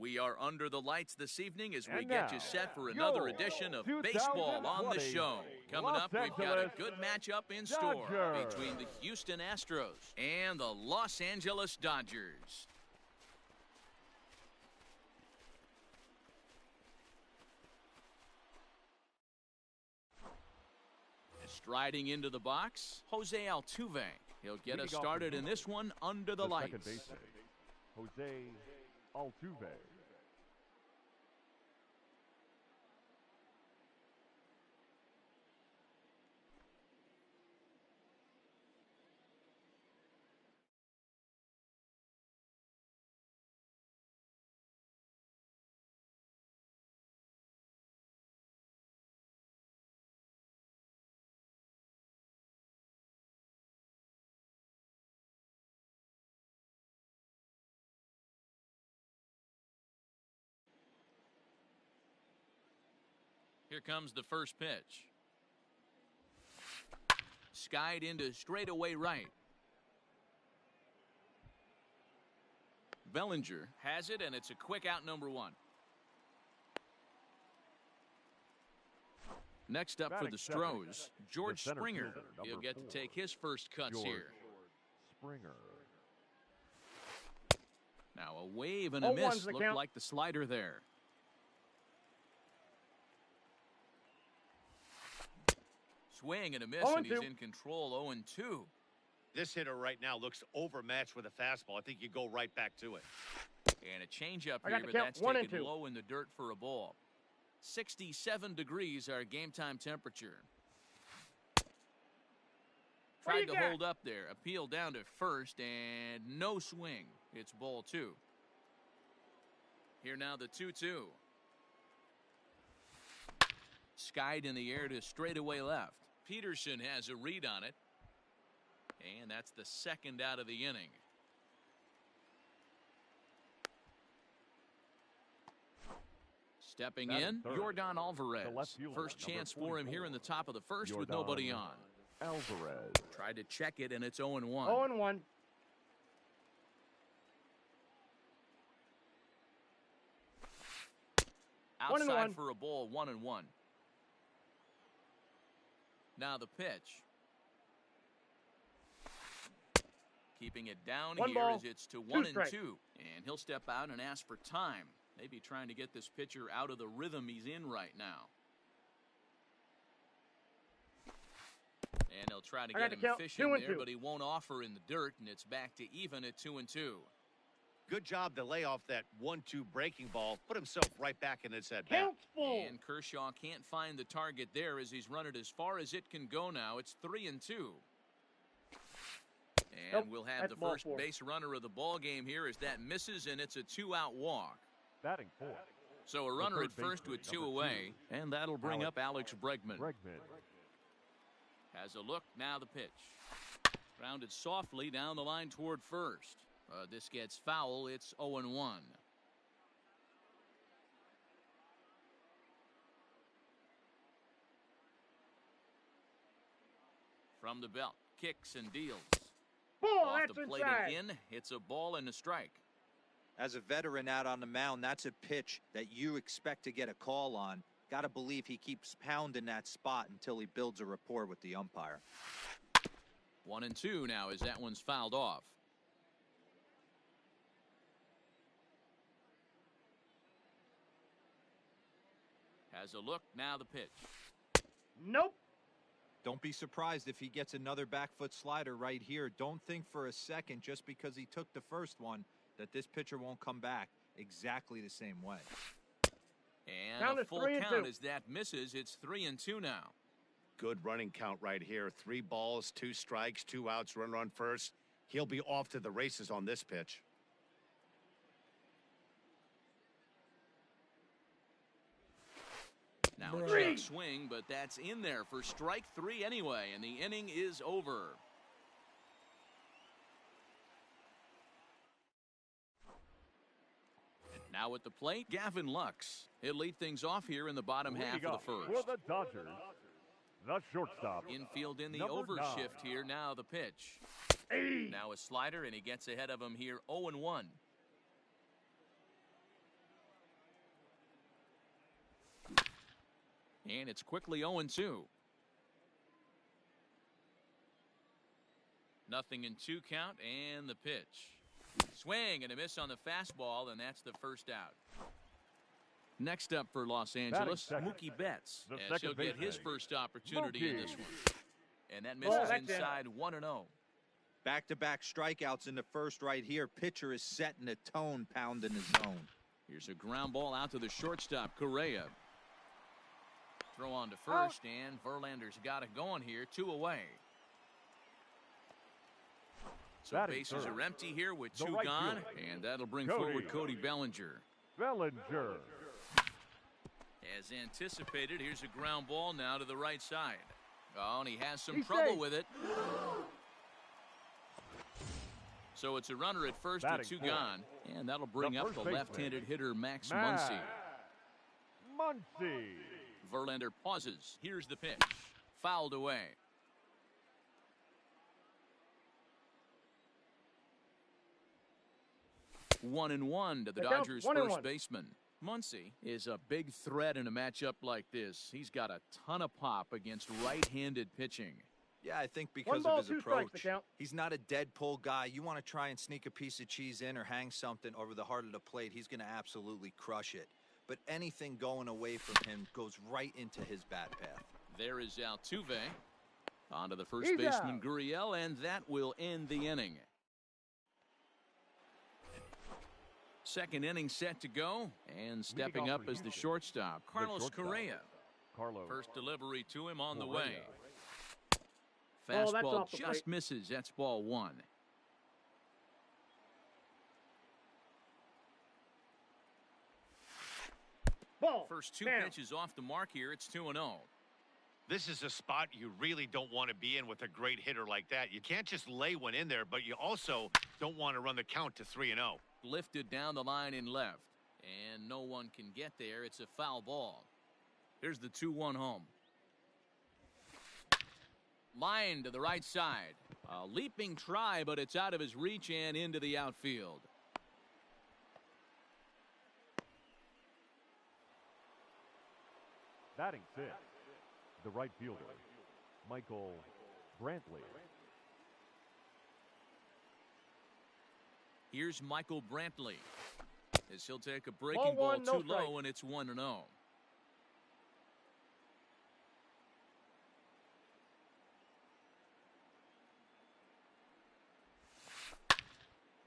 We are under the lights this evening as we get you set for another edition of Baseball on the Show. Coming up, we've got a good matchup in store between the Houston Astros and the Los Angeles Dodgers. Striding into the box, Jose Altuve. He'll get us started in this one under the lights. Second baseman, Jose Altuve. Here comes the first pitch. Skied into straightaway right. Bellinger has it, and it's a quick out, number one. Next up for the Stros, George Springer. He'll get to take his first cuts here. Springer. Now a wave and a miss. Looked like the slider there. Swing and a miss, and he's in control. 0-2. This hitter right now looks overmatched with a fastball. I think you go right back to it. And a changeup here, but that's taken low in the dirt for a ball. 67 degrees our game time temperature. Tried to hold up there. Appeal down to first, and no swing. It's ball two. Here now the 2-2. Skied in the air to straightaway left. Peterson has a read on it. And that's the second out of the inning. Stepping in, Yordan Alvarez. First chance for him here in the top of the first with nobody on. Alvarez. Tried to check it, and it's 0-1. 0-1. Outside for a ball, 1-1. Now the pitch. Keeping it down here as it's to 1-2. And he'll step out and ask for time. Maybe trying to get this pitcher out of the rhythm he's in right now. And he'll try to get him fishing there, but he won't offer in the dirt, and it's back to even at 2-2. Good job to lay off that 1-2 breaking ball. Put himself right back in his at bat. And Kershaw can't find the target there as he's run it as far as it can go now. It's 3-2. And we'll have the first base runner of the ball game here as that misses, and it's a 2-out walk. Batting fourth. So a runner at first with 2 away, and that'll bring up Alex Bregman. Has a look, now the pitch. Grounded softly down the line toward first. This gets foul, it's 0-1. From the belt, kicks and deals. Off the plate and in, it's a ball and a strike. As a veteran out on the mound, that's a pitch that you expect to get a call on. Got to believe he keeps pounding that spot until he builds a rapport with the umpire. 1-2 now as that one's fouled off. Has a look, now the pitch. Nope. Don't be surprised if he gets another back foot slider right here. Don't think for a second, just because he took the first one, that this pitcher won't come back exactly the same way. And a full count as that misses. It's 3-2 now. Good running count right here. 3 balls, 2 strikes, 2 outs, runner on first. He'll be off to the races on this pitch. Now a check swing, but that's in there for strike 3 anyway, and the inning is over. And now at the plate, Gavin Lux. He'll lead things off here in the bottom half of the first. For the Dodgers, the shortstop. Infield in the overshift here. Now the pitch. Now a slider, and he gets ahead of him here. 0-1. And it's quickly 0-2. 0-2 count, and the pitch. Swing and a miss on the fastball, and that's the first out. Next up for Los Angeles, Mookie Betts, as he'll get his first opportunity in this one. And that misses inside 1-0. Back-to-back strikeouts in the first right here. Pitcher is setting the tone, pounding the zone. Here's a ground ball out to the shortstop, Correa. Throw on to first, and Verlander's got it going here, 2 away. So bases are empty here with 2 gone, and that'll bring forward Cody Bellinger. As anticipated, here's a ground ball now to the right side. Oh, and he has some trouble with it. So it's a runner at first with 2 gone, and that'll bring up the left-handed hitter Max Muncy. Verlander pauses. Here's the pitch. Fouled away. 1-1 to the Dodgers' first baseman. Muncy is a big threat in a matchup like this. He's got a ton of pop against right-handed pitching. Yeah, I think because of his approach. He's not a dead pull guy. You want to try and sneak a piece of cheese in or hang something over the heart of the plate, he's going to absolutely crush it. But anything going away from him goes right into his bat path. There is Altuve. On to the first baseman, Gurriel, and that will end the inning. Second inning set to go, and stepping up as the shortstop, Carlos Correa. First delivery to him on the way. Fastball just misses. That's ball 1. First 2 pitches off the mark here. It's 2-0. This is a spot you really don't want to be in with a great hitter like that. You can't just lay one in there, but you also don't want to run the count to 3-0. Lifted down the line in left, and no one can get there. It's a foul ball. Here's the 2-1 home. Line to the right side. A leaping try, but it's out of his reach and into the outfield. Batting 6, the right fielder, Michael Brantley. Here's Michael Brantley, as he'll take a breaking ball too low, and it's 1-0.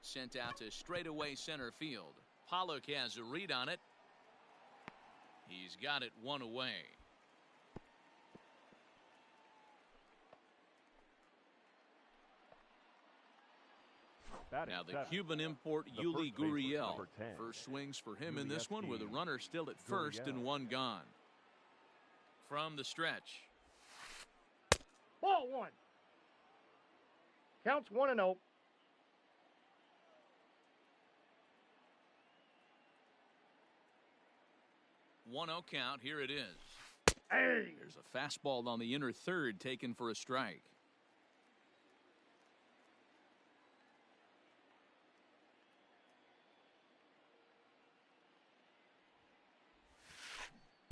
Sent out to straightaway center field. Pollock has a read on it. He's got it 1 away. Now the Cuban import Yuli Gurriel. First swings for him in this one with a runner still at first and 1 gone. From the stretch. Ball 1. Counts 1-0. Count. Here it is. There's a fastball on the inner third taken for a strike.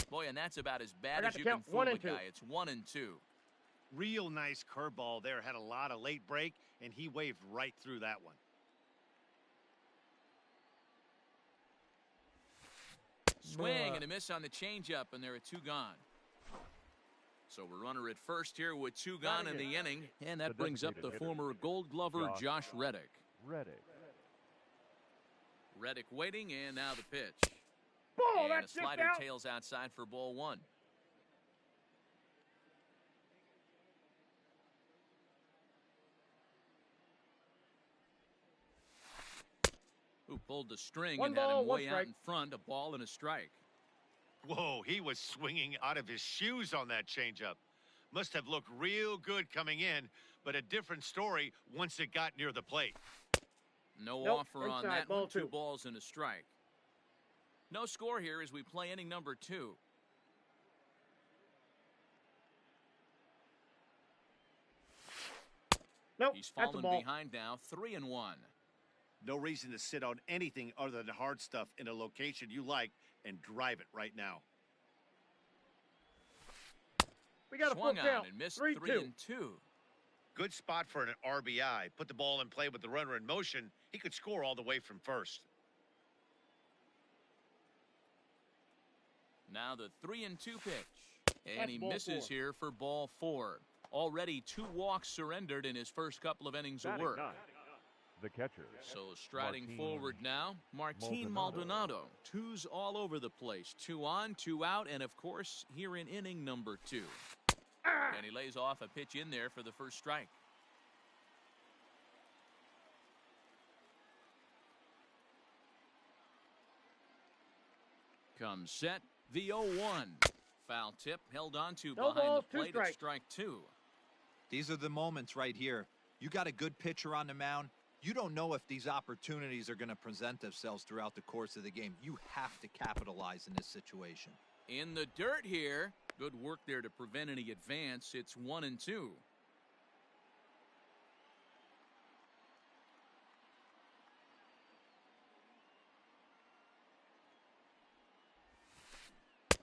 Boy, and that's about as bad as you can fool a guy. It's 1-2. Real nice curveball there. Had a lot of late break, and he waved right through that one. Swing and a miss on the changeup, and there are 2 gone. So a runner at first here with 2 gone in the inning, and that brings up the former Gold Glover Josh Reddick. Reddick waiting, and now the pitch. Ball, and a slider tails outside for ball 1. Who pulled the string and had him way out in front, a ball and a strike. Whoa, he was swinging out of his shoes on that changeup. Must have looked real good coming in, but a different story once it got near the plate. No offer on that one. 2 balls and a strike. No score here as we play inning number 2. He's fallen behind now, 3-1. No reason to sit on anything other than hard stuff in a location you like and drive it right now. We got a full Swung on count. and missed 3-2. 3-2. Good spot for an RBI. Put the ball in play with the runner in motion. He could score all the way from first. Now the 3-2 pitch. And he misses here for ball 4. Already 2 walks surrendered in his first couple of innings of work. The catcher. So striding Martin forward now, Martin Maldonado. 2's all over the place. 2 on, 2 out, and of course here in inning number 2. And he lays off a pitch in there for the first strike. Comes set, the 0-1. Foul tip held on to No behind balls, the plate at strike 2. These are the moments right here. You got a good pitcher on the mound. You don't know if these opportunities are going to present themselves throughout the course of the game. You have to capitalize in this situation. In the dirt here. Good work there to prevent any advance. It's 1-2.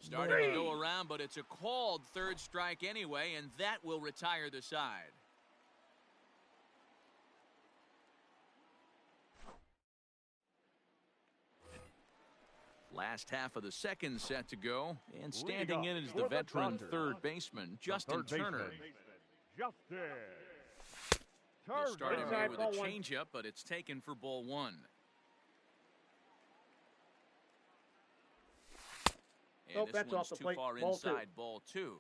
Starting to go around, but it's a called third strike anyway, and that will retire the side. Last half of the second set to go, and standing in is the veteran third baseman, Justin Turner. He'll start him here with a changeup, but it's taken for ball 1. And this that's one's off the too plate. far Ball inside, ball 2.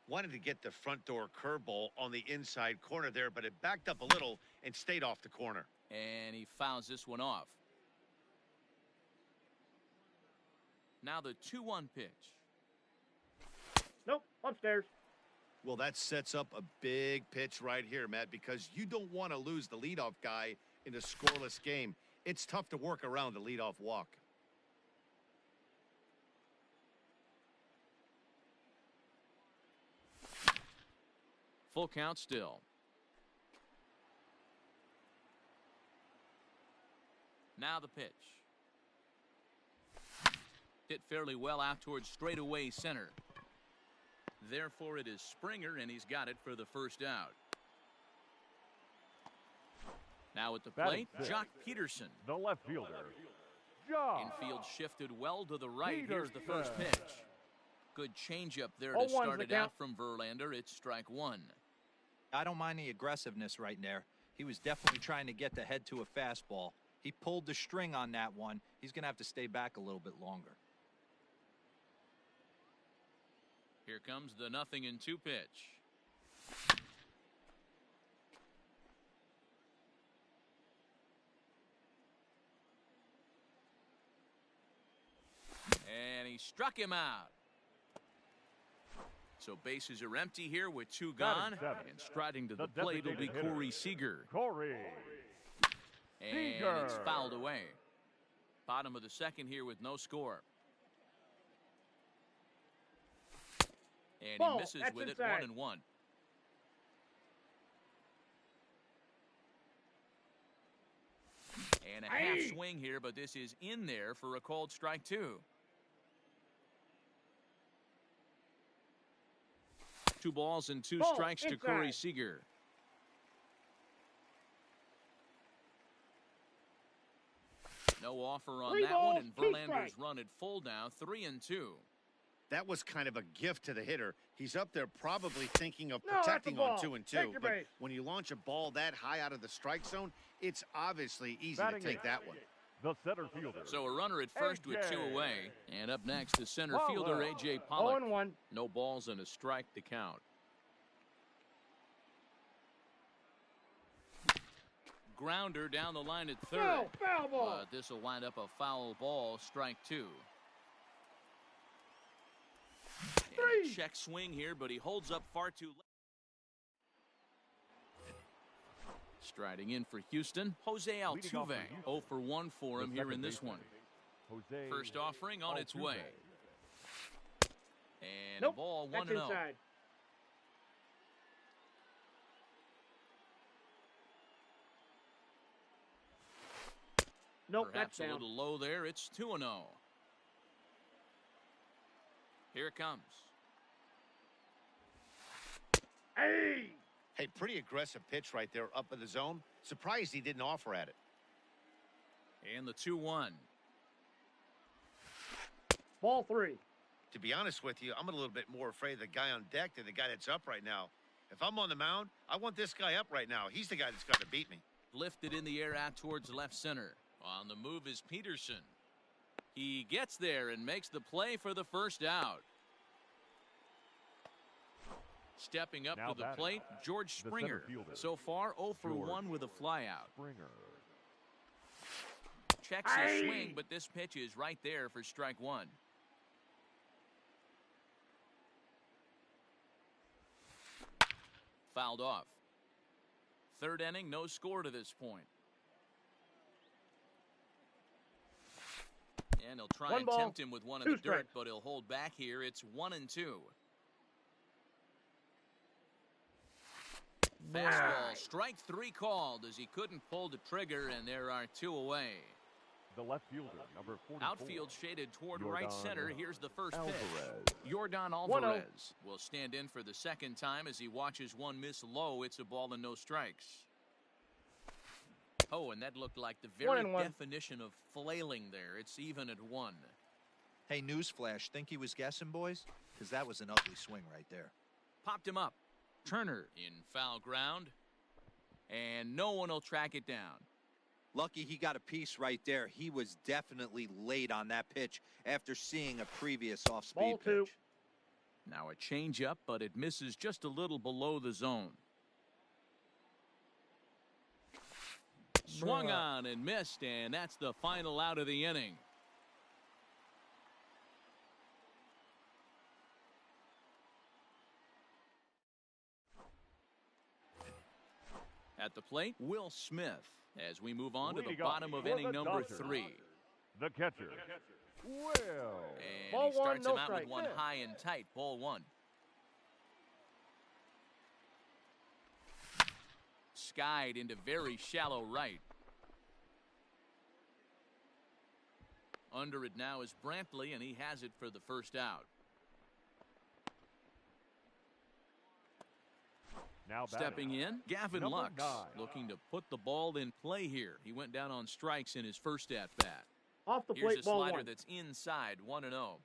Wanted to get the front door curveball on the inside corner there, but it backed up a little and stayed off the corner. And he fouls this one off. Now the 2-1 pitch. Nope, upstairs. Well, that sets up a big pitch right here, Matt, because you don't want to lose the leadoff guy in a scoreless game. It's tough to work around the leadoff walk. Full count still. Now the pitch. Hit fairly well out towards straightaway center. Therefore, it is Springer, and he's got it for the first out. Now at the plate, Jock Peterson. The left fielder. Infield shifted well to the right. Here's the first pitch. Good changeup there to start it out from Verlander. It's strike 1. I don't mind the aggressiveness right there. He was definitely trying to get the head to a fastball. He pulled the string on that one. He's going to have to stay back a little bit longer. Here comes the 0-2 pitch. And he struck him out. So bases are empty here with 2 gone. And striding to the plate will be Corey Seager. And it's fouled away. Bottom of the second here with no score. And he misses with it, 1-1. And a half swing here, but this is in there for a called strike 2. 2 balls and 2 strikes to Corey Seager. No offer on that one, and Verlander's run at full now, 3-2. That was kind of a gift to the hitter. He's up there probably thinking of protecting on 2-2. But when you launch a ball that high out of the strike zone, it's obviously easy to take that one. The center fielder. So a runner at first with 2 away. And up next, the center fielder, A.J. Pollock. 0-1. No balls and a strike to count. Grounder down the line at third. No, foul ball. This will wind up a foul ball, strike 2. And a check swing here, but he holds up far too late. Striding in for Houston, Jose Altuve. 0 for 1 for him here in this one. First offering on its way. And a ball 1-0. Nope, Perhaps that's down. a little low there. It's 2-0. Here it comes. Hey, pretty aggressive pitch right there up in the zone. Surprised he didn't offer at it. And the 2-1. Ball 3. To be honest with you, I'm a little bit more afraid of the guy on deck than the guy that's up right now. If I'm on the mound, I want this guy up right now. He's the guy that's got to beat me. Lifted in the air out towards left center. On the move is Peterson. He gets there and makes the play for the first out. Stepping up to the plate, George Springer. So far, 0 for 1 with a flyout. Checks his swing, but this pitch is right there for strike 1. Fouled off. Third inning, no score to this point. And he'll try and tempt him with one in the dirt, but he'll hold back here. It's 1-2. Fastball, strike 3 called as he couldn't pull the trigger, and there are 2 away. The left fielder, number 44. Outfield shaded toward Yordan right center. Here's the first pitch. Yordan Alvarez. Alvarez will stand in for the second time as he watches one miss low. It's a ball and no strikes. Oh, and that looked like the very definition of flailing there. It's even at 1. Hey, newsflash, think he was guessing, boys? Because that was an ugly swing right there. Popped him up. Turner in foul ground. And no one will track it down. Lucky he got a piece right there. He was definitely late on that pitch after seeing a previous off-speed pitch. Now a changeup, but it misses just a little below the zone. Swung on and missed, and that's the final out of the inning. At the plate, Will Smith, as we move on to the bottom of inning number 3. The catcher, Will. And he starts him out with one high and tight. Ball 1. Skied into very shallow right. Under it now is Brantley, and he has it for the first out. Now stepping in, Gavin number Lux, 9. looking to put the ball in play here. He went down on strikes in his first at-bat. Off the Here's plate, a slider ball 1. that's inside, 1-0.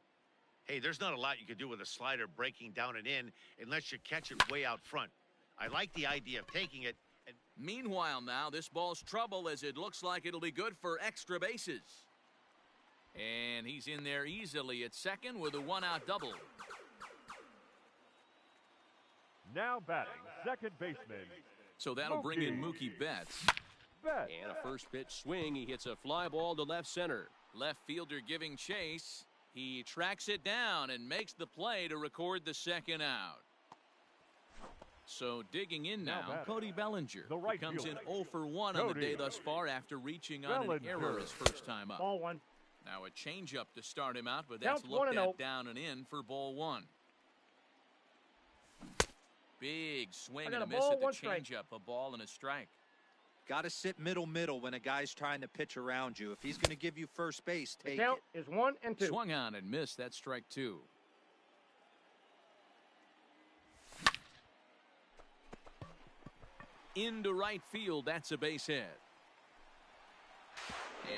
Hey, there's not a lot you can do with a slider breaking down and in unless you catch it way out front. I like the idea of taking it. And meanwhile now, this ball's trouble as it looks like it'll be good for extra bases. And he's in there easily at second with a 1-out double. Now batting, second baseman. So that'll bring in Mookie Betts. And a first pitch swing. He hits a fly ball to left center. Left fielder giving chase. He tracks it down and makes the play to record the second out. So digging in now, Cody Bellinger. The right comes in fielder. 0 for 1 on the day thus far after reaching on an error his first time up. Ball 1. Now a changeup to start him out, but that's looked at down and in for ball 1. Big swing and a miss at the changeup. A ball and a strike. Got to sit middle when a guy's trying to pitch around you. If he's going to give you first base, take the count is 1-2. Swung on and missed. That's strike 2. Into right field. That's a base hit.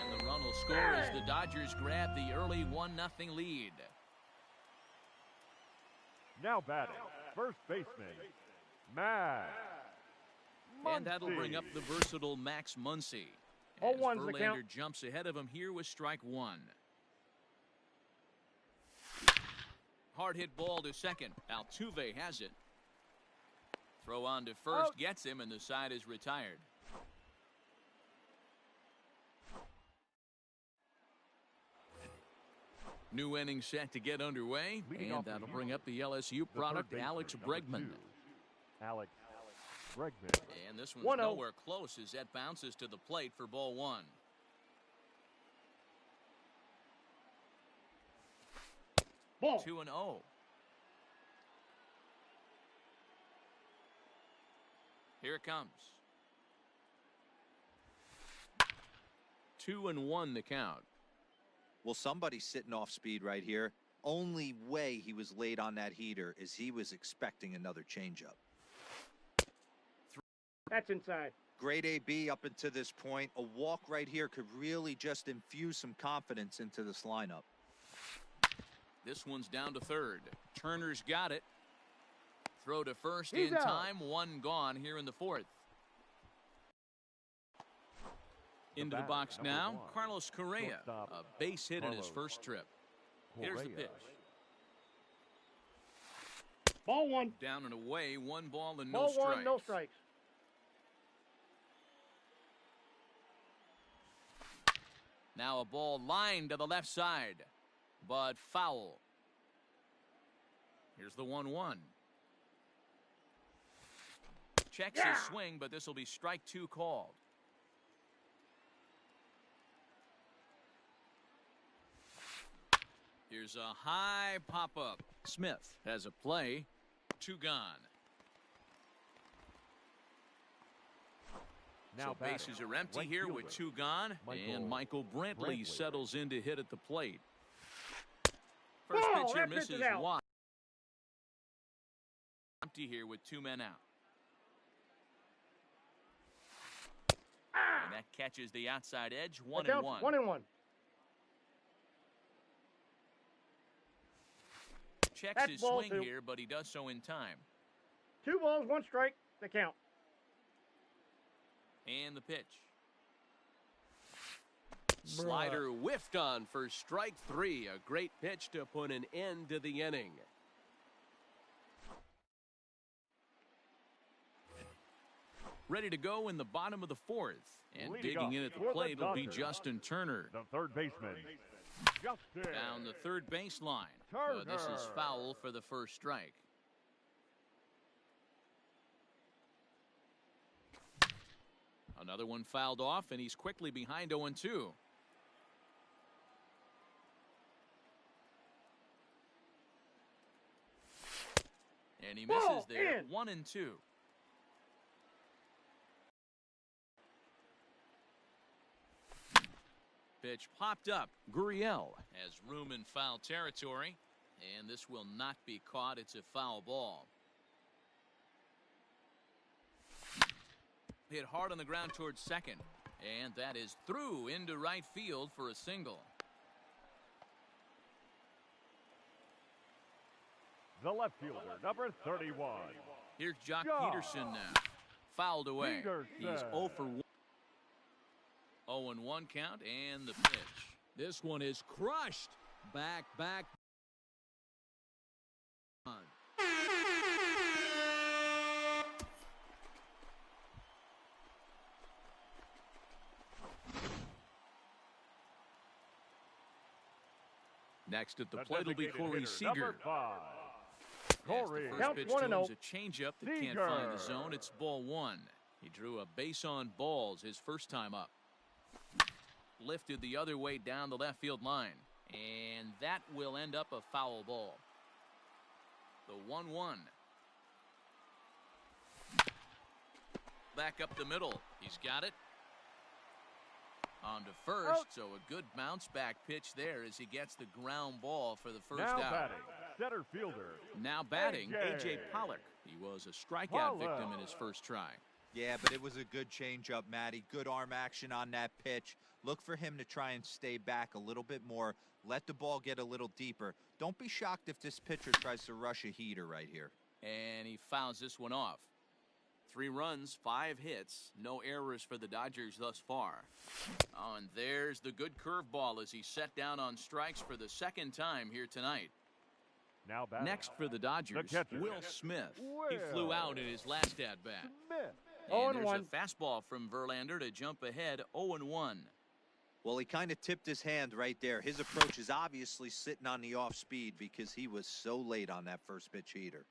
And the run will score as the Dodgers grab the early 1-0 lead. Now batting, first baseman, Max Muncy. And that'll bring up the versatile Max Muncy. As 0-1's Verlander jumps ahead of him here with strike 1. Hard hit ball to second. Altuve has it. Throw on to first, gets him, and the side is retired. New inning set to get underway, and that'll bring up the LSU product, Alex Bregman. Alex Bregman. And this one's nowhere close as that bounces to the plate for ball 1. Ball. 2-0. Here it comes. 2-1 the count. Well, somebody's sitting off speed right here. Only way he was late on that heater is he was expecting another changeup. That's inside. Great AB up until this point. A walk right here could really just infuse some confidence into this lineup. This one's down to third. Turner's got it. Throw to first He's in out. time. One gone here in the fourth. Into the box now, Carlos Correa, a base hit in his first trip. Here's the pitch. Ball one. Down and away, one ball and no Ball strikes. one, no strikes. Now a ball lined to the left side, but foul. Here's the 1-1. Checks his swing, but this will be strike two called. Here's a high pop-up. Smith has a play. Two gone. Now so bases are empty here with two gone. And Michael Brantley settles in to hit at the plate. First pitch here misses wide. Empty here with two men out. And that catches the outside edge. 1-1. 1-1. Checks his swing here, but he does so in time. 2 balls, 1 strike. The count. And the pitch. Slider whiffed on for strike 3. A great pitch to put an end to the inning. Ready to go in the bottom of the fourth. And digging in at the plate will be Justin Turner. The third baseman, Justin. Down the third baseline. This is foul for the first strike. Another one fouled off, and he's quickly behind 0-2. And he misses there. 1-2. Pitch popped up. Gurriel has room in foul territory, and this will not be caught. It's a foul ball. Hit hard on the ground towards second, and that is through into right field for a single. The left fielder, number 31. Here's Jock Peterson now. Fouled away. He's 0 for 1. 0-1 count and the pitch. This one is crushed. Back. Next at the plate will be Corey Seager. Corey. The first pitch to him is a changeup that can't find the zone. It's ball 1. He drew a base on balls his first time up. Lifted the other way down the left field line, and that will end up a foul ball. The 1-1. Back up the middle. He's got it. On to first, so a good bounce back pitch there as he gets the ground ball for the first out. Now batting, center fielder. Now batting, A.J. Pollock. He was a strikeout victim in his first try. Yeah, but it was a good changeup, Matty. Good arm action on that pitch. Look for him to try and stay back a little bit more. Let the ball get a little deeper. Don't be shocked if this pitcher tries to rush a heater right here. And he fouls this one off. 3 runs, 5 hits, no errors for the Dodgers thus far. Oh, and there's the good curveball as he set down on strikes for the second time here tonight. Now batting. Next for the Dodgers, Will Smith. He flew out in his last at-bat. And there's a fastball from Verlander to jump ahead 0-1. Well, he kind of tipped his hand right there. His approach is obviously sitting on the off speed because he was so late on that first pitch heater.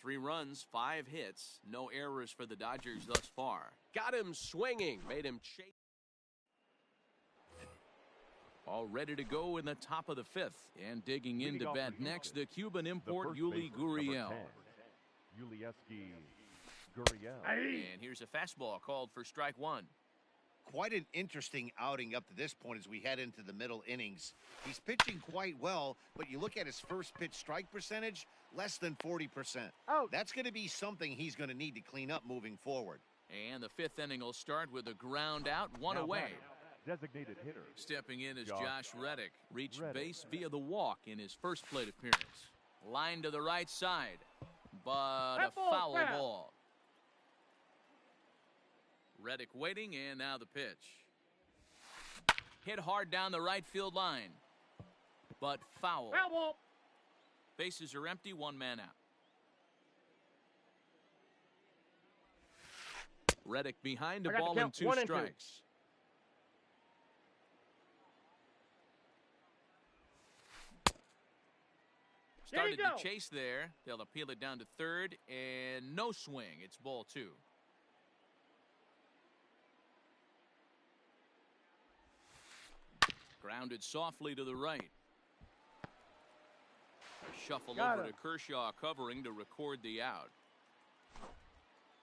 3 runs, 5 hits, no errors for the Dodgers thus far. Got him swinging, made him shake. All ready to go in the top of the 5th. And digging into bat next, the Cuban import Yuli Gurriel. Yulieski Gurriel. And here's a fastball called for strike 1. quite an interesting outing up to this point as we head into the middle innings. He's pitching quite well, but you look at his first pitch strike percentage, less than 40%. Out. That's going to be something he's going to need to clean up moving forward. And the fifth inning will start with a ground out, one away. Designated hitter. Stepping in is Josh Reddick. Reached base via the walk in his first plate appearance. Line to the right side, but a foul ball. Reddick waiting, and now the pitch. Hit hard down the right field line, but foul. Foul ball. Bases are empty, one man out. Reddick behind a ball and two strikes. Started to chase there. They'll appeal it down to third, and no swing. It's ball two. Grounded softly to the right. A shuffle over to Kershaw covering to record the out.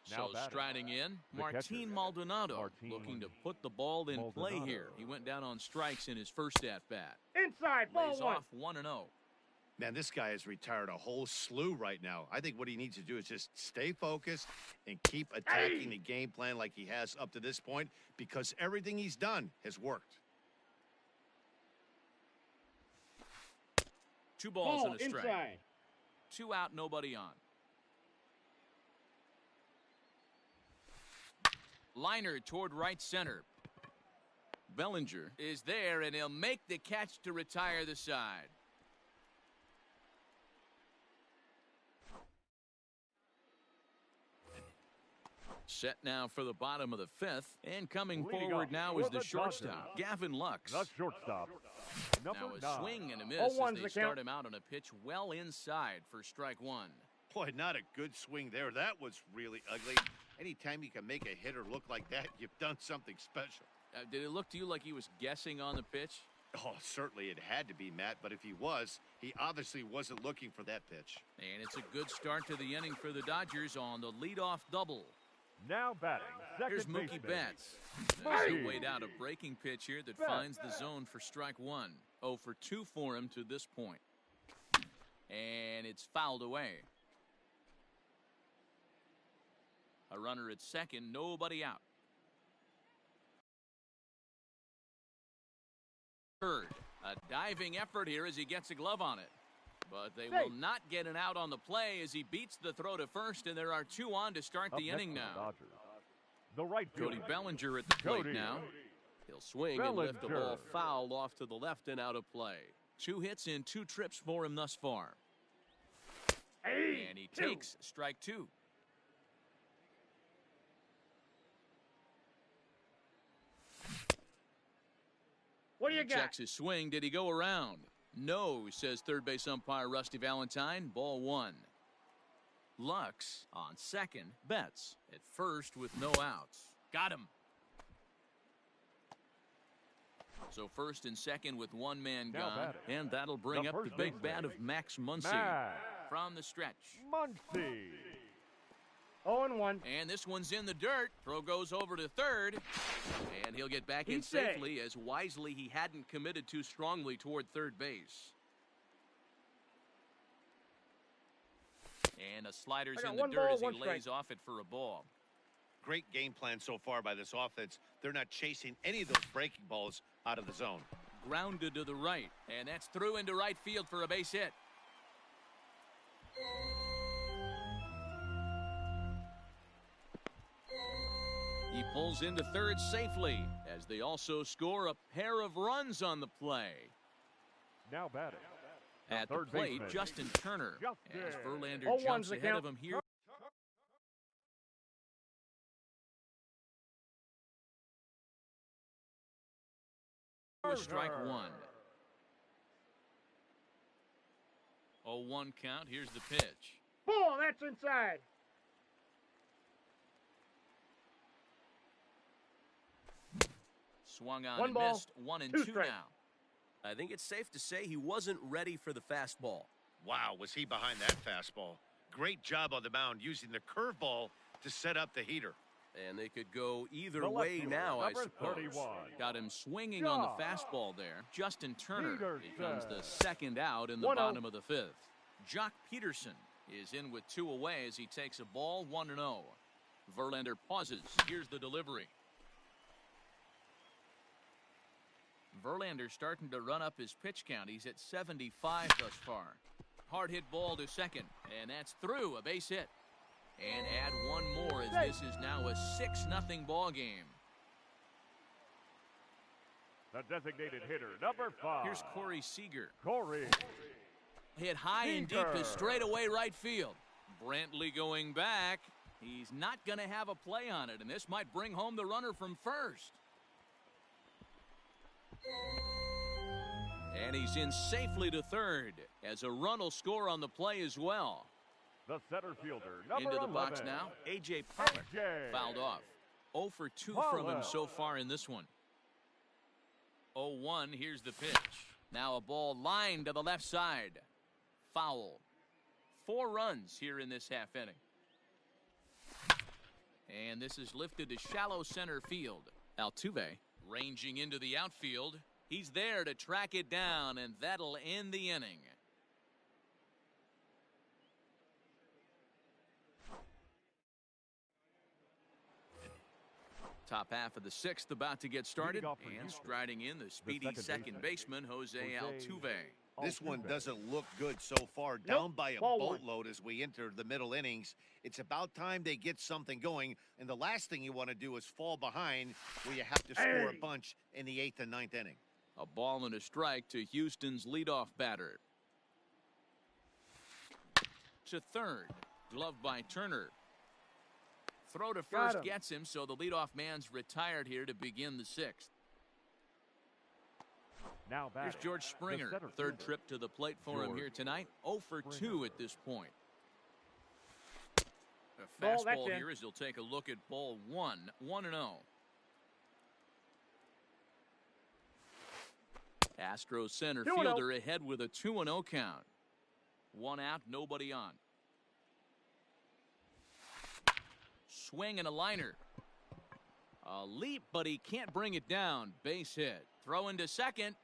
So striding in, Martin Maldonado looking to put the ball in play here. He went down on strikes in his first at-bat. Inside, ball one. Off 1-0. Man, this guy has retired a whole slew right now. I think what he needs to do is just stay focused and keep attacking the game plan like he has up to this point, because everything he's done has worked. 2 balls and a strike. Inside. 2 out, nobody on. Liner toward right center. Bellinger is there, and he'll make the catch to retire the side. Set now for the bottom of the 5th, and coming forward now is the shortstop, Gavin Lux. The shortstop. Now a swing and a miss as they start him out on a pitch well inside for strike one. Boy, not a good swing there. That was really ugly. Anytime you can make a hitter look like that, you've done something special. Did it look to you like he was guessing on the pitch? Oh, certainly it had to be, Matt, but if he was, he obviously wasn't looking for that pitch. And it's a good start to the inning for the Dodgers on the leadoff double. Now batting, here's Mookie Betts. He'll wait out a breaking pitch here that finds the zone for strike one. 0 for 2 for him to this point. And it's fouled away. A runner at second, nobody out. Third, a diving effort here as he gets a glove on it. But they will not get an out on the play as he beats the throw to first, and there are 2 on to start the inning now. The right Cody Bellinger at the plate now. He'll swing and lift the ball foul off to the left and out of play. 2 hits in 2 trips for him thus far. And he takes strike 2. What do you got? Checks his swing. Did he go around? No, says third base umpire Rusty Valentine. Ball 1. Lux on second. Betts at first with no outs. Got him. So first and second with 1 man gone. And that'll bring up the big bat of Max Muncy from the stretch. Muncy. 0-1. And this one's in the dirt. Throw goes over to third. And he'll get back in safely as wisely he hadn't committed too strongly toward third base. And a slider's in the dirt as he lays off it for a ball. Great game plan so far by this offense. They're not chasing any of those breaking balls out of the zone. Grounded to the right. And that's through into right field for a base hit. He pulls into third safely as they also score a pair of runs on the play. Now batting. At the plate, Justin Turner. As Verlander jumps ahead of him here. Strike 1. 0-1 count. Here's the pitch. Ball, that's inside. Swung on and missed. 1-2 now. I think it's safe to say he wasn't ready for the fastball. Wow, was he behind that fastball. Great job on the mound using the curveball to set up the heater. And they could go either The left way fielder, now, I number suppose. 31. Got him swinging on the Josh fastball there. Justin Turner Peterson. becomes the second out in the 1-0. bottom of the fifth. Jock Peterson is in with 2 away as he takes a ball 1-0. Verlander pauses. Here's the delivery. Verlander starting to run up his pitch count. He's at 75 thus far. Hard hit ball to second, and that's through, a base hit. And add one more as this is now a 6-0 ball game. The designated hitter, number 5. Here's Corey Seager. Corey. Hit high and deep to straightaway right field. Brantley going back. He's not going to have a play on it, and this might bring home the runner from first. And he's in safely to third as a run will score on the play as well. The center fielder, number Into the 11. box now, A.J. Pollock A.J. fouled off. 0 for 2 from him so far in this one. 0-1, here's the pitch. Now a ball lined to the left side. Foul. 4 runs here in this half inning. And this is lifted to shallow center field. Altuve ranging into the outfield. He's there to track it down, and that'll end the inning. Top half of the 6th about to get started, and striding in the speedy second baseman, Jose Altuve. This one doesn't look good so far. Down by a boatload as we enter the middle innings. It's about time they get something going, and the last thing you want to do is fall behind where you have to score a bunch in the 8th and 9th inning. A ball and a strike to Houston's leadoff batter. To third, gloved by Turner. Throw to first gets him, so the leadoff man's retired here to begin the 6th. Now Here's George Springer, third trip to the plate for him here tonight. 0 for 2 at this point. A fastball here as he'll take a look at ball 1, 1-0. Astros center fielder ahead with a 2-0 count. 1 out, nobody on. Swing and a liner. A leap, but he can't bring it down. Base hit. Throw into second.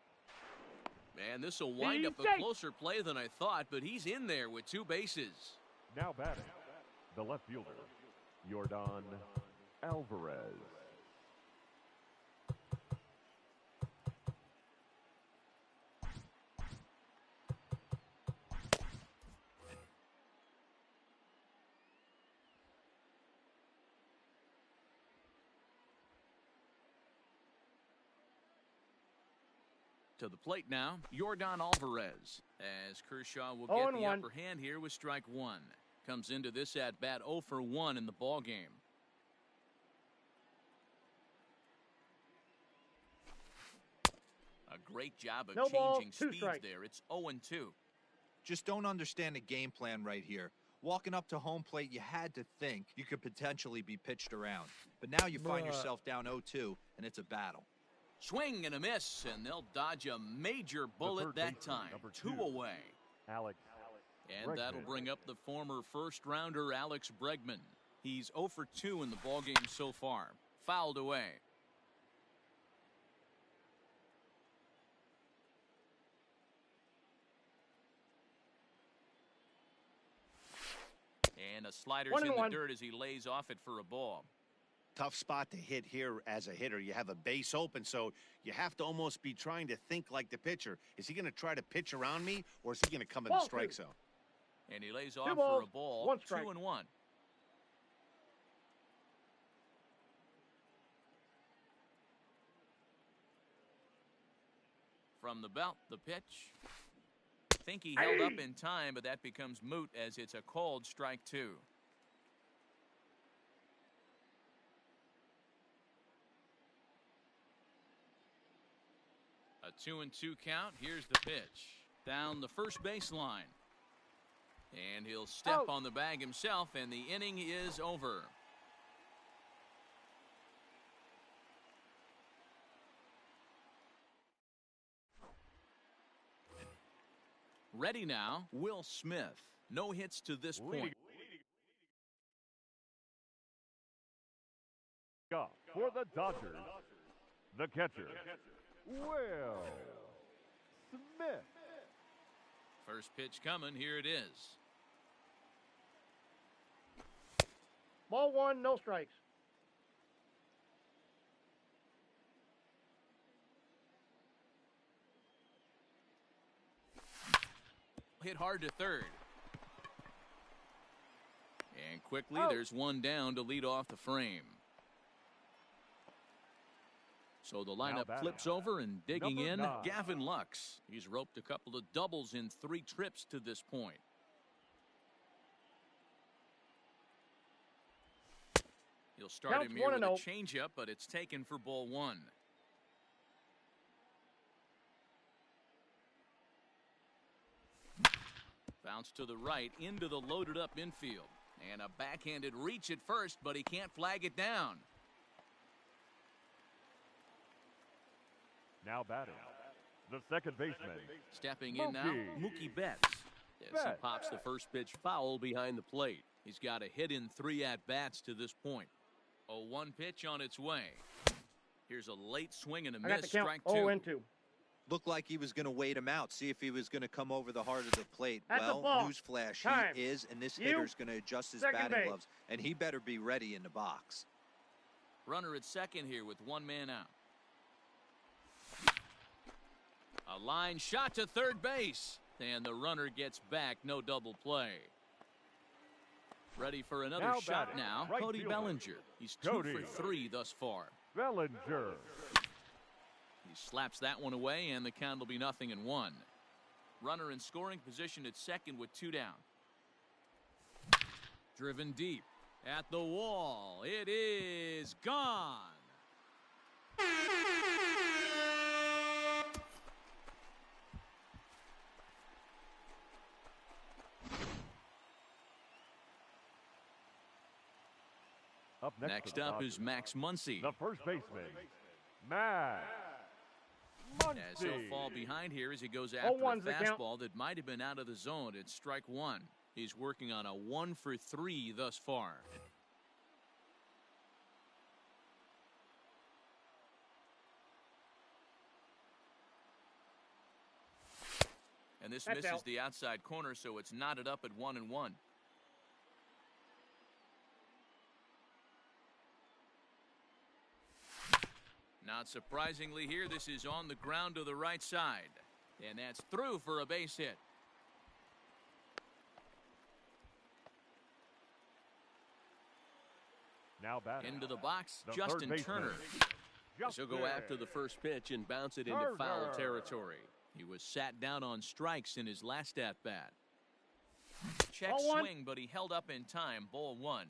Man, this will wind up a closer play than I thought, but he's in there with 2 bases. Now batting, the left fielder, Yordan Alvarez. To the plate now, Yordan Alvarez, as Kershaw will get the upper hand here with strike 1. Comes into this at bat 0 for 1 in the ball game. A great job of changing speeds there. It's 0-2. Just don't understand the game plan right here. Walking up to home plate, you had to think you could potentially be pitched around. But now you find yourself down 0-2, and it's a battle. Swing and a miss, and they'll dodge a major bullet that time. 2 away. Alex And Bregman. that'll bring up the former first-rounder Alex Bregman. He's 0 for 2 in the ballgame so far. Fouled away. And a slider's in the dirt as he lays off it for a ball. Tough spot to hit here as a hitter. You have a base open, so you have to almost be trying to think like the pitcher. Is he going to try to pitch around me, or is he going to come in the strike zone? And he lays off for a ball. 2-1. From the belt, the pitch. Think he held up in time, but that becomes moot as it's a called strike 2. A 2-2 count. Here's the pitch. Down the first baseline. And he'll step on the bag himself, and the inning is over. Ready now, Will Smith. No hits to this point. Off for the Dodgers, the catcher, Will Smith. First pitch coming. Here it is. Ball one, no strikes. Hit hard to third. And quickly, there's one down to lead off the frame. So the lineup flips over and digging in, Gavin Lux. He's roped a couple of doubles in 3 trips to this point. He'll start him here with a changeup, but it's taken for ball 1. Bounce to the right into the loaded up infield. And a backhanded reach at first, but he can't flag it down. Now batting, the second baseman. Stepping in now, Mookie Betts. As he pops the first pitch foul behind the plate. He's got a hit in 3 at-bats to this point. A 1 pitch on its way. Here's a late swing and a miss. Strike 2. 0-2. Looked like he was going to wait him out, see if he was going to come over the heart of the plate. That's well, newsflash, he is, and this hitter's going to adjust his batting gloves, and he better be ready in the box. Runner at second here with 1 man out. A line shot to third base, and the runner gets back. No double play. Ready for another shot now. Right Cody fielder. Bellinger. He's 2 for 3 thus far. Bellinger. He slaps that one away, and the count will be 0-1. Runner in scoring position at second with 2 down. Driven deep at the wall. It is gone. Up Next up is Max Muncy. the first baseman, Max Muncy. As he'll fall behind here as he goes after a fastball that might have been out of the zone. It's strike 1. He's working on a 1 for 3 thus far. And this misses the outside corner, so it's knotted up at 1-1. Not surprisingly here, this is on the ground to the right side. And that's through for a base hit. Now batting. Into the box, The Justin third baseman. Turner. He'll go after the first pitch and bounce it into foul territory. He was sat down on strikes in his last at-bat. Check swing, but he held up in time. Ball 1.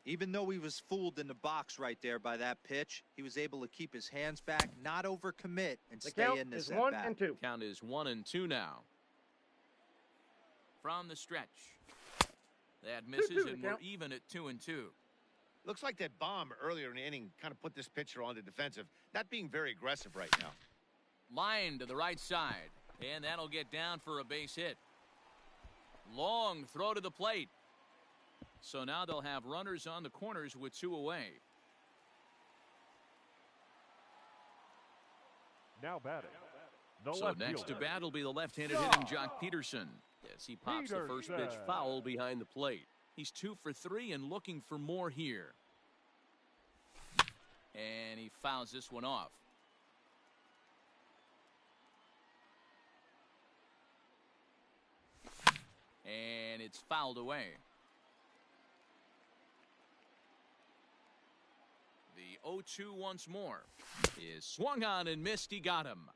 Even though he was fooled in the box right there by that pitch, he was able to keep his hands back, not overcommit, and stay in this at-bat. Count is 1-2 now. From the stretch. That misses, and we're even at 2-2. Looks like that bomb earlier in the inning kind of put this pitcher on the defensive, not being very aggressive right now. Line to the right side, and that'll get down for a base hit. Long throw to the plate. So now they'll have runners on the corners with 2 away. Now batting. The So left next to fielder. bat will be the left-handed hitting Jock Peterson. As he pops the first pitch foul behind the plate. He's 2 for 3 and looking for more here. And he fouls this one off. And it's fouled away. The 0-2 once more is swung on and missed. He got him.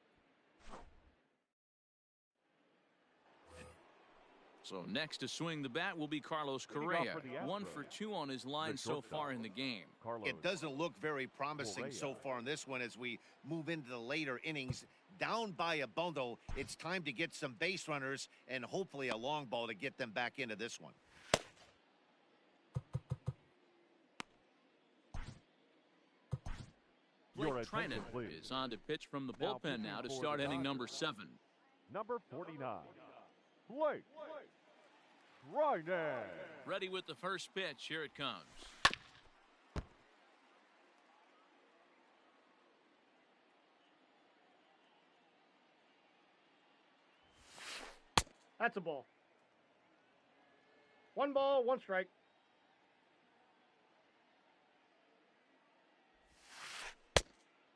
So next to swing the bat will be Carlos Correa. 1 for 2 on his line so far in the game. It doesn't look very promising so far in this one as we move into the later innings. Down by a bundle, it's time to get some base runners and hopefully a long ball to get them back into this one. Blake Treinen is on to pitch from the bullpen now to start inning number 7. Number 49, Blake Treinen. Ready with the first pitch. Here it comes. That's a ball. 1 ball, 1 strike.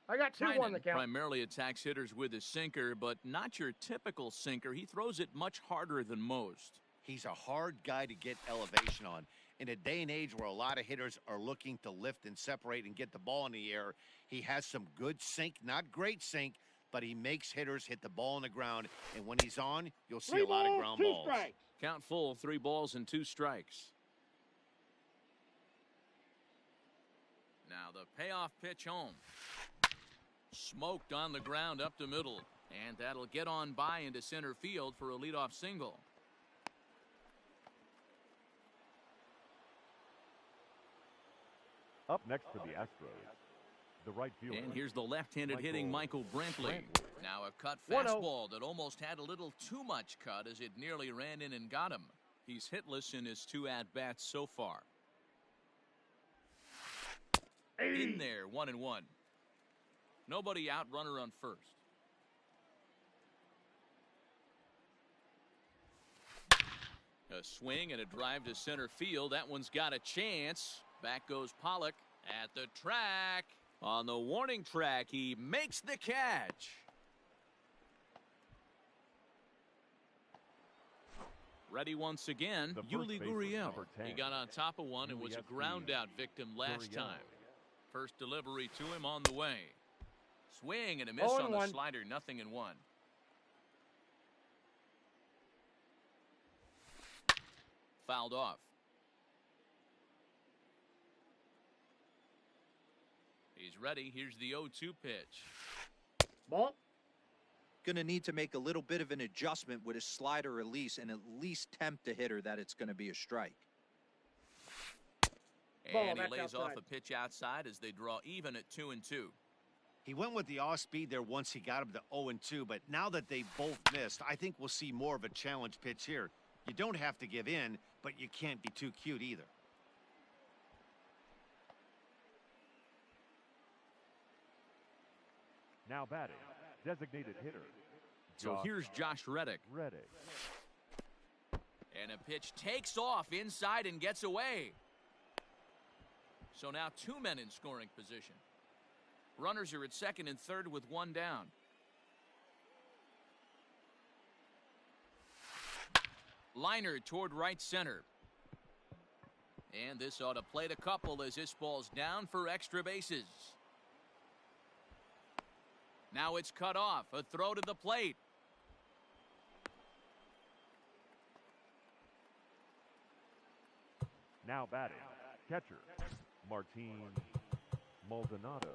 I got 2-1 the count. Primarily attacks hitters with his sinker, but not your typical sinker. He throws it much harder than most. He's a hard guy to get elevation on. In a day and age where a lot of hitters are looking to lift and separate and get the ball in the air, he has some good sink, not great sink, but he makes hitters hit the ball on the ground. And when he's on, you'll see a lot of ground balls. Strikes. Count full, 3 balls and 2 strikes. Now the payoff pitch home. Smoked on the ground up the middle. And that'll get on by into center field for a leadoff single. Up next for the Astros, the right fielder. And here's the left-handed hitting Michael Brantley. Now a cut 1-0. fastball that almost had a little too much cut as it nearly ran in and got him. He's hitless in his 2 at-bats so far. In there, 1-1. Nobody out, runner on first. A swing and a drive to center field. That one's got a chance. Back goes Pollock at the track. On the warning track, he makes the catch. Ready once again, Yuli Gurriel. He got on top of one and was a ground-out victim last time. First delivery to him on the way. Swing and a miss on the slider, 0-1. Fouled off. He's ready. Here's the 0-2 pitch. Ball. Going to need to make a little bit of an adjustment with his slider release and at least tempt the hitter that it's going to be a strike. And he lays off a pitch outside as they draw even at 2-2. He went with the off speed there once he got him to 0-2, but now that they both missed, I think we'll see more of a challenge pitch here. You don't have to give in, but you can't be too cute either. Now batting, designated hitter. So here's Josh Reddick. And a pitch takes off inside and gets away. So now 2 men in scoring position. Runners are at second and third with 1 down. Liner toward right center. And this ought to plate a couple as this ball's down for extra bases. Now it's cut off. A throw to the plate. Now batting, catcher, Martin Maldonado.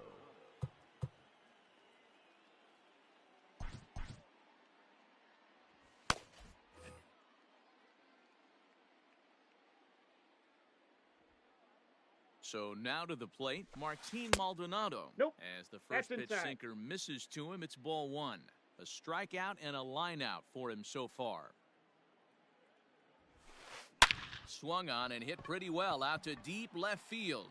So now to the plate, Martin Maldonado. Nope. As the first pitch sinker misses to him, it's ball 1. A strikeout and a line out for him so far. Swung on and hit pretty well out to deep left field.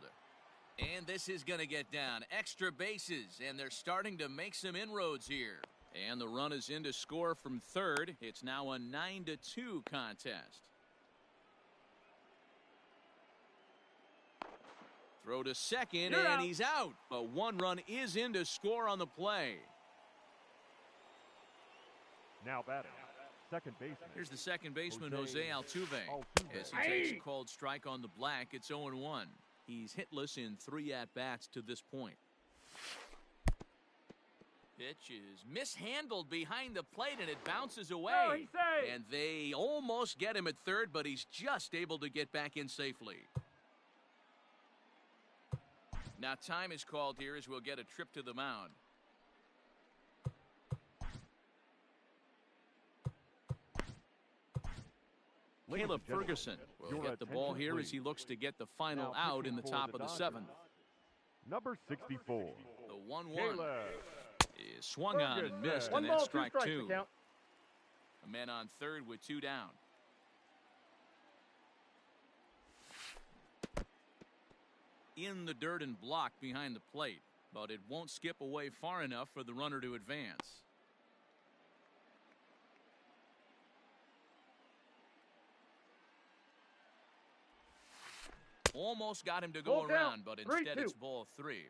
And this is going to get down. Extra bases, and they're starting to make some inroads here. And the run is in to score from third. It's now a 9-2 contest. Throw to second, and he's out. A 1 run is in to score on the play. Now batting, second baseman. Here's the second baseman, Jose Altuve. As he takes a called strike on the black, it's 0-1. He's hitless in 3 at-bats to this point. Pitch is mishandled behind the plate, and it bounces away. And they almost get him at third, but he's just able to get back in safely. Now time is called here as we'll get a trip to the mound. Caleb Ferguson will get the ball here as he looks to get the final out in the top of the 7th. Number 64. The 1-1 is swung on and missed, and that's strike 2. A man on third with 2 down. In the dirt and blocked behind the plate, but it won't skip away far enough for the runner to advance. Almost got him to go around, but instead it's ball 3.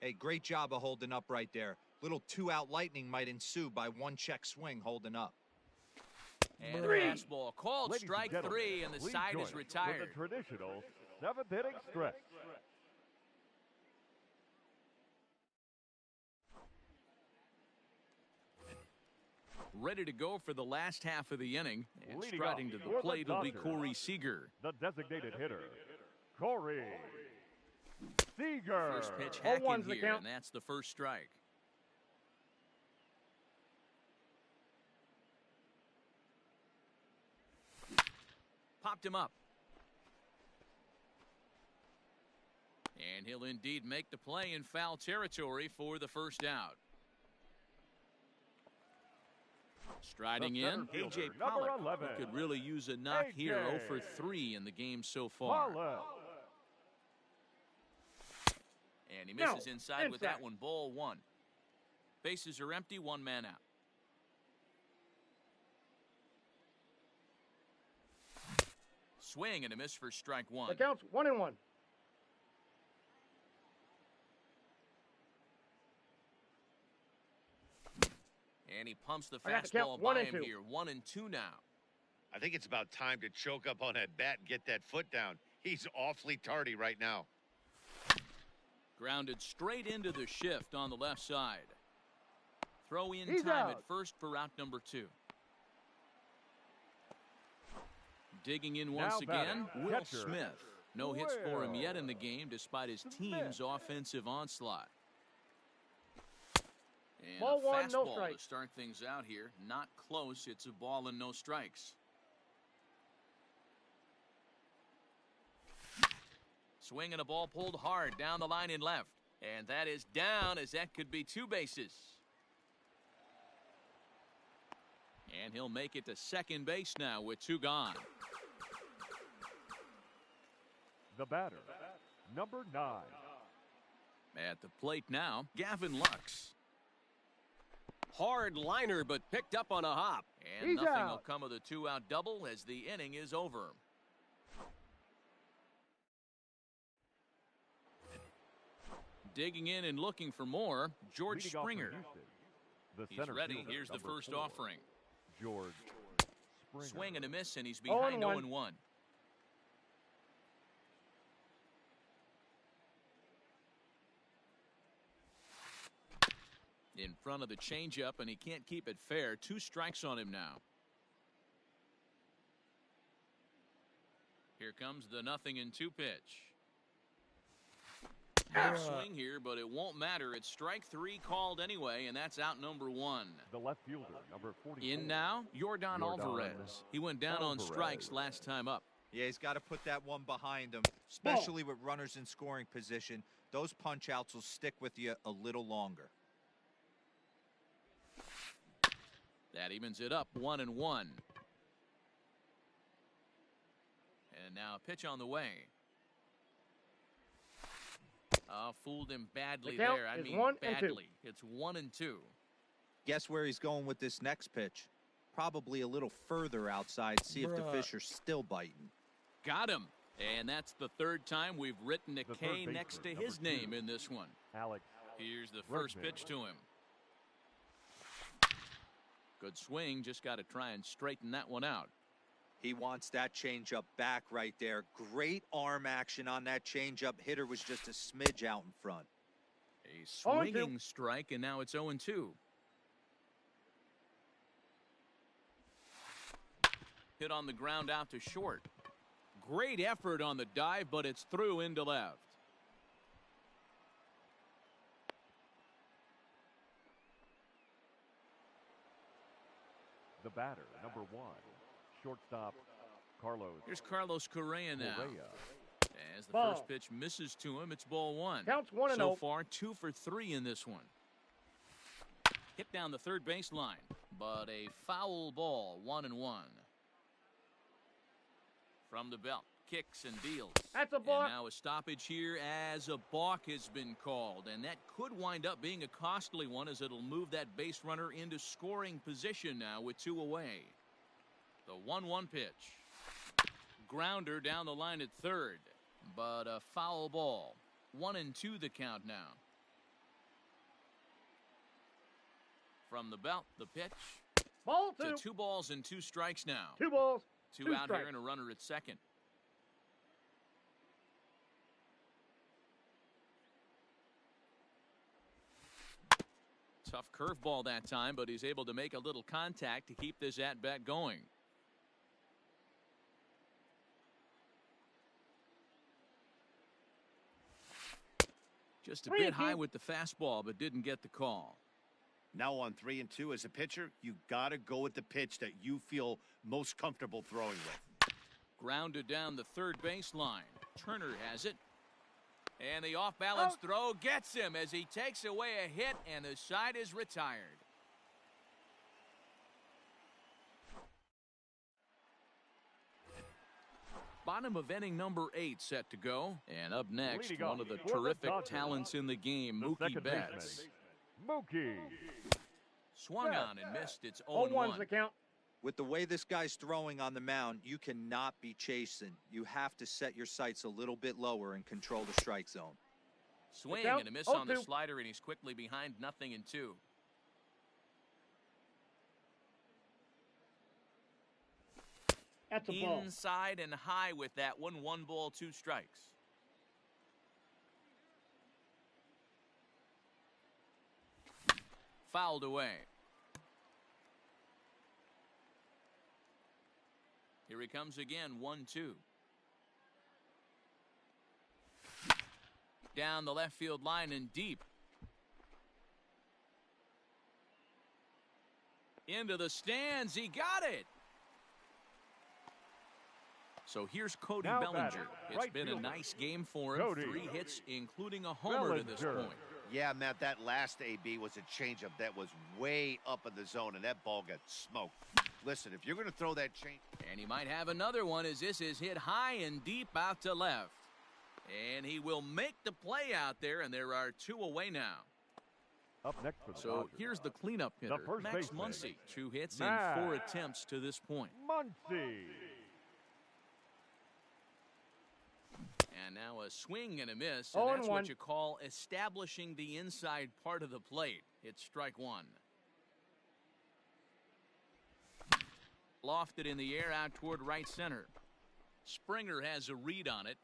Hey, great job of holding up right there. Little 2-out lightning might ensue by 1-check swing holding up. And the fastball called strike 3, and the side is retired. With the traditional 7th inning stretch. Ready to go for the last half of the inning. And Leading striding to the plate will be Dodgers, Corey Seager. The designated hitter, Corey Seager. First pitch hacking here, and that's the first strike. Popped him up. And he'll indeed make the play in foul territory for the first out. Striding in, A.J. Pollock could really use a knock here. 0 for 3 in the game so far. And he misses inside with that one. Ball 1. Bases are empty, 1 man out. Swing and a miss for strike 1. The count's 1-1. And he pumps the fastball by him here. 1-2 now. I think it's about time to choke up on that bat and get that foot down. He's awfully tardy right now. Grounded straight into the shift on the left side. Throw in time out at first for out number 2. Digging in once again, Will Smith. No hits for him yet in the game despite his team's offensive onslaught. And ball a 1, no fastball strike. to start things out here. Not close. It's a ball and no strikes. Swing and a ball pulled hard down the line in left. And that is down, as that could be 2 bases. And he'll make it to second base now with 2 gone. The batter, number 9. At the plate now, Gavin Lux. Hard liner, but picked up on a hop. And nothing will come of the 2-out double as the inning is over. Digging in and looking for more, George Springer. He's ready. Here's the first 4, offering. George Springer. Swing and a miss, and he's behind 0-1. In front of the changeup, and he can't keep it fair. 2 strikes on him now. Here comes the 0-2 pitch. No swing here, but it won't matter. It's strike 3 called anyway, and that's out number 1. The left fielder, number 44. In now, Yordan Alvarez. He went down on strikes last time up. Yeah, he's got to put that one behind him, especially with runners in scoring position. Those punch outs will stick with you a little longer. That evens it up, 1-1. And now a pitch on the way. Fooled him badly there. I mean, badly. It's 1-2. Guess where he's going with this next pitch? Probably a little further outside. See if the fish are still biting. Got him. And that's the 3rd time we've written a K next to his name in this one. Alex. Here's the first pitch to him. Good swing. Just got to try and straighten that one out. He wants that changeup back right there. Great arm action on that changeup. Hitter was just a smidge out in front. A swinging strike, and now it's 0-2. Hit on the ground out to short. Great effort on the dive, but it's through into left. The batter, number 1. Shortstop, Carlos. Here's Carlos Correa now. As the first pitch misses to him, it's ball 1. Counts 1-0. So far, 2 for 3 in this one. Hit down the third baseline, but a foul ball, 1-1. From the belt, kicks and deals. That's a balk. And now a stoppage here as a balk has been called, and that could wind up being a costly one as it'll move that base runner into scoring position now with 2 away. The 1-1 pitch. Grounder down the line at third. But a foul ball. 1-2 the count now. From the belt, the pitch. Ball 2. To 2 balls and 2 strikes now. 2 balls. 2 out here and a runner at second. Tough curveball that time, but he's able to make a little contact to keep this at-bat going. Just a bit high with the fastball, but didn't get the call. Now on 3-2 as a pitcher, you got to go with the pitch that you feel most comfortable throwing with. Grounded down the third baseline. Turner has it. And the off-balance throw gets him as he takes away a hit, and the side is retired. Bottom of inning number 8 set to go. And up next, one of the terrific talents in the game, Mookie Betts. Mookie. Swung on and missed. It's 0-1. The count. With the way this guy's throwing on the mound, you cannot be chasing. You have to set your sights a little bit lower and control the strike zone. Swing and a miss on the slider, and he's quickly behind 0-2. That's a ball. Inside and high with that one. 1 ball, 2 strikes. Fouled away. Here he comes again, 1-2. Down the left field line and deep. Into the stands, he got it. So here's Cody Bellinger. It's been a nice game for him. 3 hits, including a homer to this point. Yeah, Matt, that last AB was a changeup that was way up in the zone, and that ball got smoked. Listen, if you're going to throw that change... And he might have another one as this is hit high and deep out to left. And he will make the play out there, and there are 2 away now. Up next for the So here's the cleanup hitter, Max Muncy. 2 hits and 4 attempts to this point. Muncy. And now a swing and a miss, and that's what you call establishing the inside part of the plate. It's strike 1. Lofted in the air out toward right center. Springer has a read on it.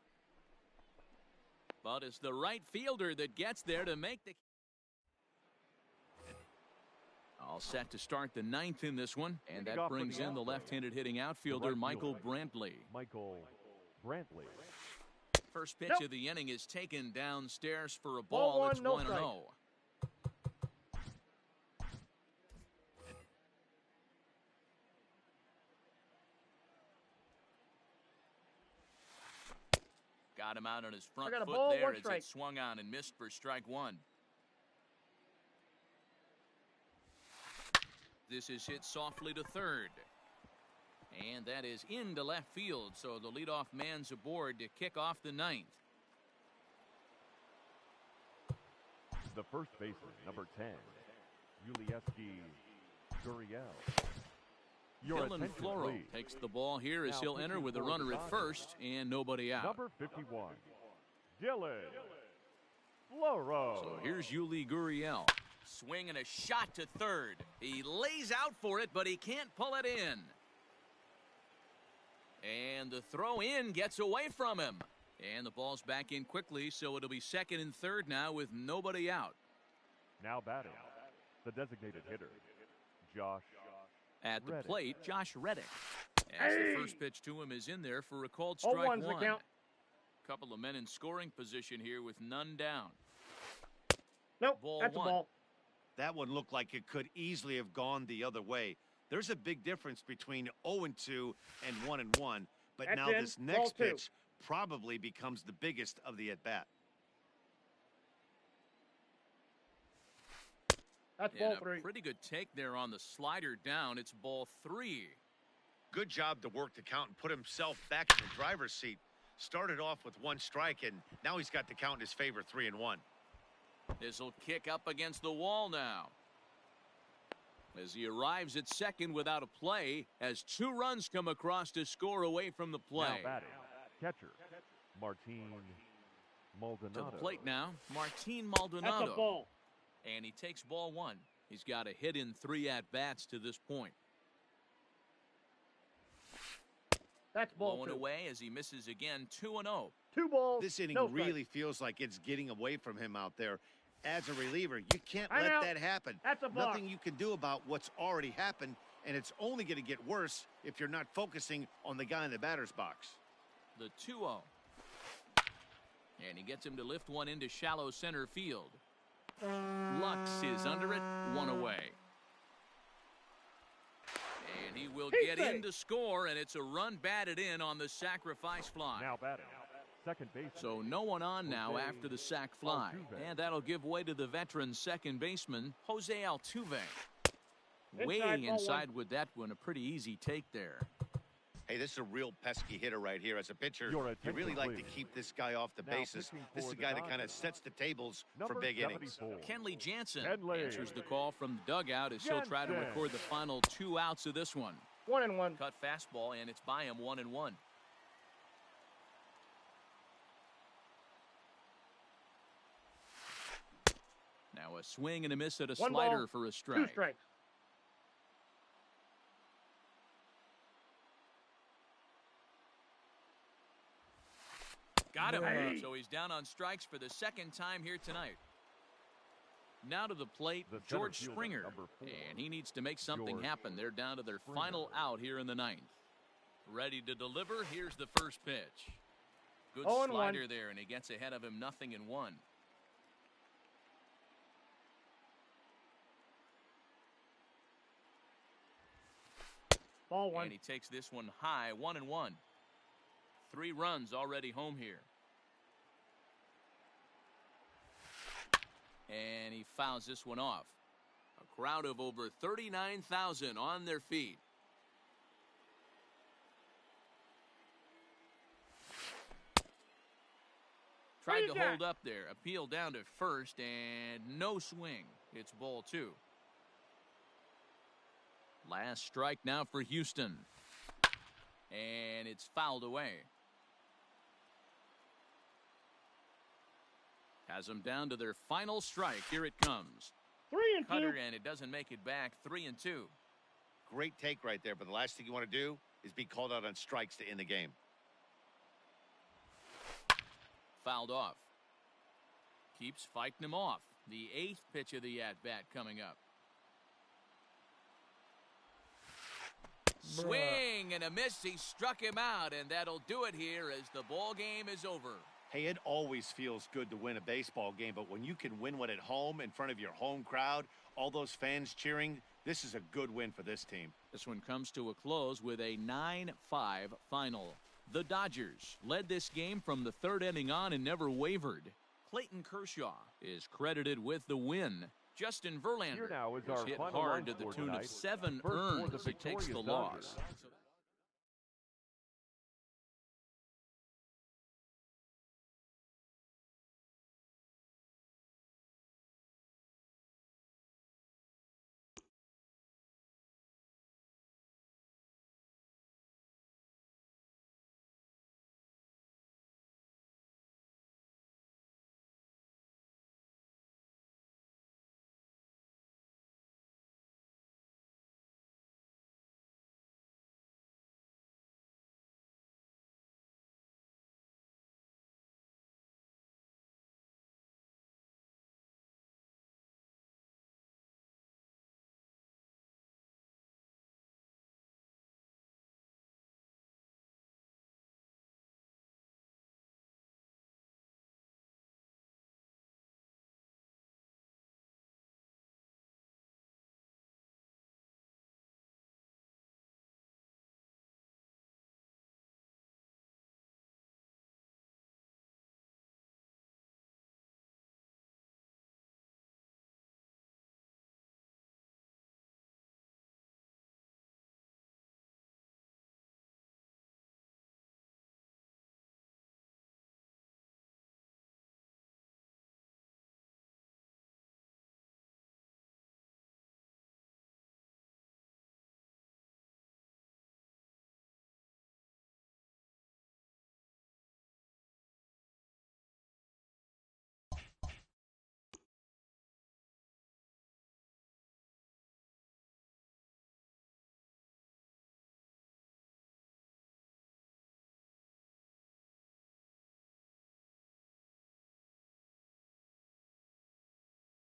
But it's the right fielder that gets there to make the... All set to start the 9th in this one. And that brings in the left-handed hitting outfielder, Michael Brantley. First pitch of the inning is taken downstairs for a ball. It's 1-0. Got him out on his front foot there as it swung on and missed for strike 1. This is hit softly to third. And that is into left field, so the leadoff man's aboard to kick off the 9th. The first baseman, number 10, Yulieski Gurriel. Dylan Floro takes the ball here as he'll enter with a runner at first and nobody out. Number 51, Dylan Floro. So here's Yuli Gurriel. Swing and a shot to third. He lays out for it, but he can't pull it in. And the throw in gets away from him. And the ball's back in quickly, so it'll be second and third now with nobody out. Now batting, the designated hitter, Josh At the Reddick. plate, Josh Reddick. As the first pitch to him is in there for a called strike 1. Couple of men in scoring position here with none down. Nope, ball that's 1. a ball. That one looked like it could easily have gone the other way. There's a big difference between 0-2 and 1-1, but That's now in. this next Ball 2. pitch probably becomes the biggest of the at-bat. That's ball 3. A pretty good take there on the slider down. It's ball 3. Good job to work the count and put himself back in the driver's seat. Started off with 1 strike, and now he's got the count in his favor, 3-1. This will kick up against the wall now. As he arrives at second without a play, as 2 runs come across to score away from the play. Now batting, catcher, Martin Maldonado. To the plate now, Martin That's a Maldonado. ball. And he takes ball one. He's got a hit in 3 at-bats to this point. That's ball Blowing 2. away as he misses again, 2-0. 2 balls. This inning no strikes. really feels like it's getting away from him out there. As a reliever, you can't I'm let out. that happen. That's a balk. Nothing you can do about what's already happened, and it's only going to get worse if you're not focusing on the guy in the batter's box. The 2-0. And he gets him to lift one into shallow center field. Lux is under it, 1 away. And he will get in to score, and it's a run batted in on the sacrifice fly. Now batting. Second base. So no one on now after the sac fly. And that'll give way to the veteran second baseman, Jose Altuve. Way inside with that one. A pretty easy take there. Hey, this is a real pesky hitter right here. As a pitcher, Your you really attention, like to please. keep this guy off the Now bases. pitching This is for a the guy that kind of Dodgers. sets the tables Number for big innings. 74. Kenley Jansen Kenley. answers the call from the dugout as he'll try to Jansen. record the final 2 outs of this one. 1-1. Cut fastball, and it's by him, 1-1. Now a swing and a miss at a One slider ball, for a 2 strike. strikes. Got him. Hey. So he's down on strikes for the second time here tonight. Now to the plate, The center George fielder, Springer. number 4. And he needs to make something George happen. They're down to their Springer. final out here in the 9th. Ready to deliver. Here's the first pitch. Good 0-1. slider there, and he gets ahead of him 0-1. Ball 1. And he takes this one high, 1-1. 3 runs already home here. And he fouls this one off. A crowd of over 39,000 on their feet. Tried to hold up there. Appeal down to first and no swing. It's ball 2. Last strike now for Houston. And it's fouled away. Has them down to their final strike. Here it comes. 3-2. Cutter, and it doesn't make it back. 3-2. Great take right there, but the last thing you want to do is be called out on strikes to end the game. Fouled off. Keeps fighting him off. The 8th pitch of the at-bat coming up. Swing and a miss. He struck him out, and that'll do it here as the ball game is over. Hey, it always feels good to win a baseball game, but when you can win one at home in front of your home crowd, all those fans cheering, this is a good win for this team. This one comes to a close with a 9-5 final. The Dodgers led this game from the 3rd inning on and never wavered. Clayton Kershaw is credited with the win. Justin Verlander Here now is was our hit final hard line to the score tune tonight. of 7 First for the earned as he takes the victorious loss. Dodgers.